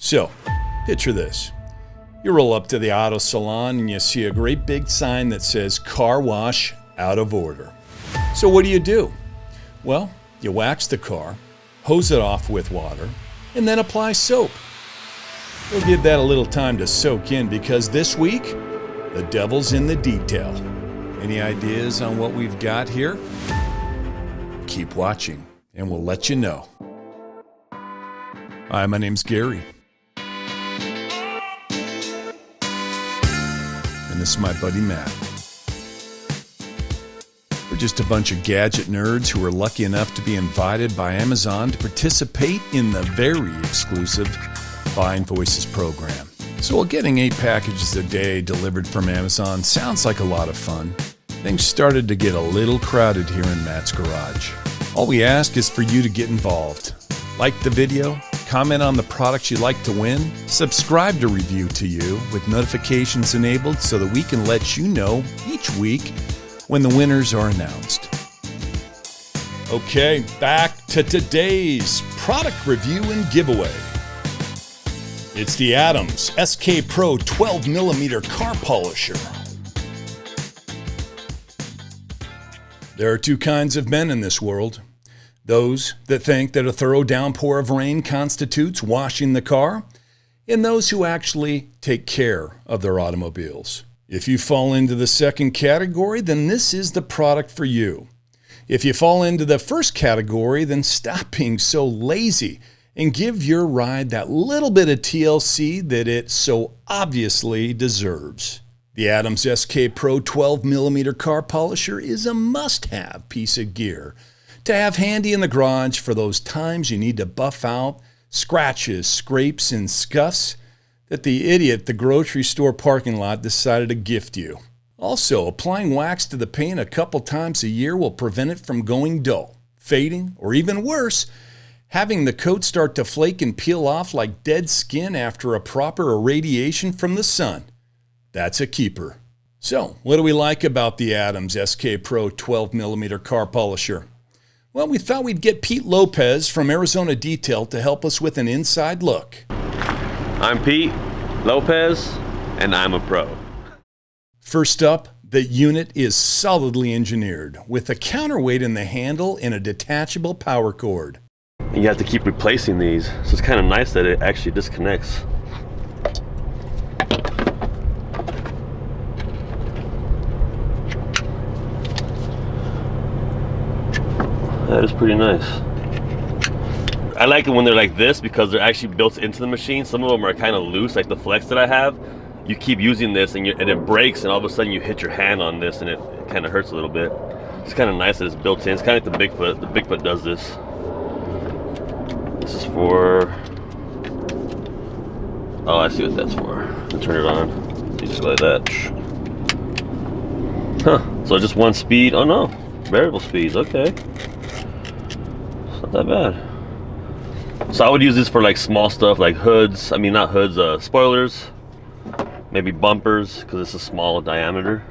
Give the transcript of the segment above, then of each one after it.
So, picture this. You roll up to the auto salon and you see a great big sign that says car wash out of order. So what do? Well, you wax the car, hose it off with water, and then apply soap. We'll give that a little time to soak in because this week, the devil's in the detail. Any ideas on what we've got here? Keep watching and we'll let you know. Hi, my name's Gary. And this is my buddy Matt. We're just a bunch of gadget nerds who are lucky enough to be invited by Amazon to participate in the very exclusive Buying Voices program. So while getting 8 packages a day delivered from Amazon sounds like a lot of fun, things started to get a little crowded here in Matt's garage. All we ask is for you to get involved. Like the video, comment on the products you'd like to win, subscribe to Review to You with notifications enabled so that we can let you know each week when the winners are announced. Okay, back to today's product review and giveaway. It's the Adams SK Pro 12mm car polisher. There are two kinds of men in this world. Those that think that a thorough downpour of rain constitutes washing the car, and those who actually take care of their automobiles. If you fall into the second category, then this is the product for you. If you fall into the first category, then stop being so lazy and give your ride that little bit of TLC that it so obviously deserves. The Adams SK Pro 12mm car polisher is a must-have piece of gear to have handy in the garage for those times you need to buff out scratches, scrapes, and scuffs that the idiot at the grocery store parking lot decided to gift you. Also, applying wax to the paint a couple times a year will prevent it from going dull, fading, or even worse, having the coat start to flake and peel off like dead skin after a proper irradiation from the sun. That's a keeper. So, what do we like about the Adams SK Pro 12mm car polisher? Well, we thought we'd get Pete Lopez from Arizona Detail to help us with an inside look. I'm Pete Lopez, and I'm a pro. First up, the unit is solidly engineered with a counterweight in the handle and a detachable power cord. And you have to keep replacing these, so it's kind of nice that it actually disconnects. That is pretty nice. I like it when they're like this because they're actually built into the machine. Some of them are kind of loose, like the Flex that I have. You keep using this and it breaks, and all of a sudden you hit your hand on this and it kind of hurts a little bit. It's kind of nice that it's built in. It's kind of like the Bigfoot. The Bigfoot does this. This is for... Oh, I see what that's for. I'll turn it on. You just go like that. Huh. So just one speed. Oh no. Variable speeds. Okay. It's not that bad. So I would use this for like small stuff like hoods. I mean, not hoods, spoilers. Maybe bumpers, because it's a small diameter.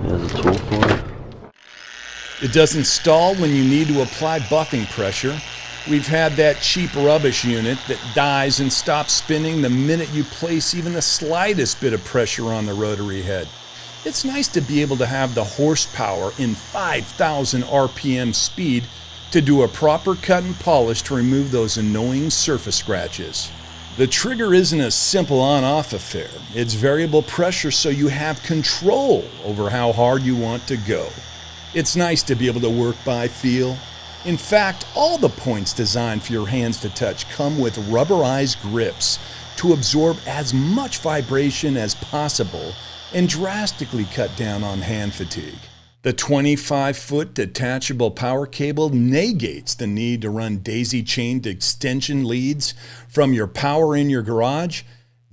There's a tool for it. It doesn't stall when you need to apply buffing pressure. We've had that cheap rubbish unit that dies and stops spinning the minute you place even the slightest bit of pressure on the rotary head. It's nice to be able to have the horsepower in 5,000 RPM speed to do a proper cut and polish to remove those annoying surface scratches. The trigger isn't a simple on-off affair. It's variable pressure so you have control over how hard you want to go. It's nice to be able to work by feel. In fact, all the points designed for your hands to touch come with rubberized grips to absorb as much vibration as possible and drastically cut down on hand fatigue. The 25-foot detachable power cable negates the need to run daisy-chained extension leads from your power in your garage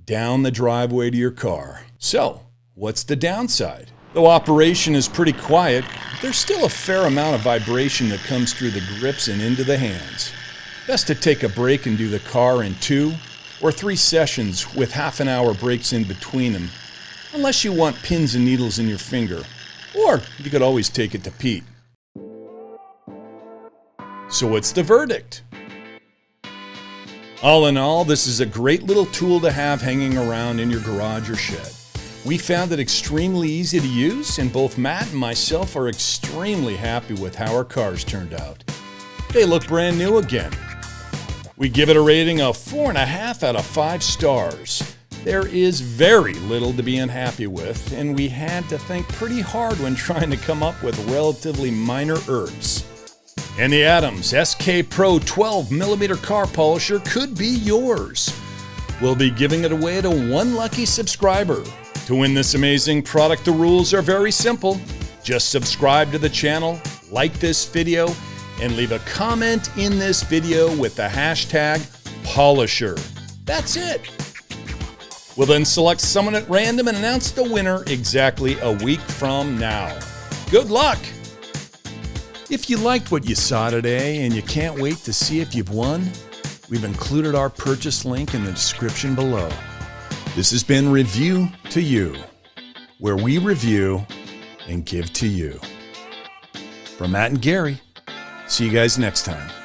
down the driveway to your car. So, what's the downside? Though operation is pretty quiet, there's still a fair amount of vibration that comes through the grips and into the hands. Best to take a break and do the car in 2 or 3 sessions with half-an-hour breaks in between them, unless you want pins and needles in your finger. Or you could always take it to Pete. So what's the verdict? All in all, this is a great little tool to have hanging around in your garage or shed. We found it extremely easy to use, and both Matt and myself are extremely happy with how our cars turned out. They look brand new again. We give it a rating of 4.5 out of 5 stars. There is very little to be unhappy with, and we had to think pretty hard when trying to come up with relatively minor irks. And the Adams SK Pro 12mm car polisher could be yours. We'll be giving it away to one lucky subscriber. To win this amazing product, the rules are very simple. Just subscribe to the channel, like this video, and leave a comment in this video with the hashtag Polisher. That's it. We'll then select someone at random and announce the winner exactly a week from now. Good luck! If you liked what you saw today and you can't wait to see if you've won, we've included our purchase link in the description below. This has been Review to You, where we review and give to you. From Matt and Gary, see you guys next time.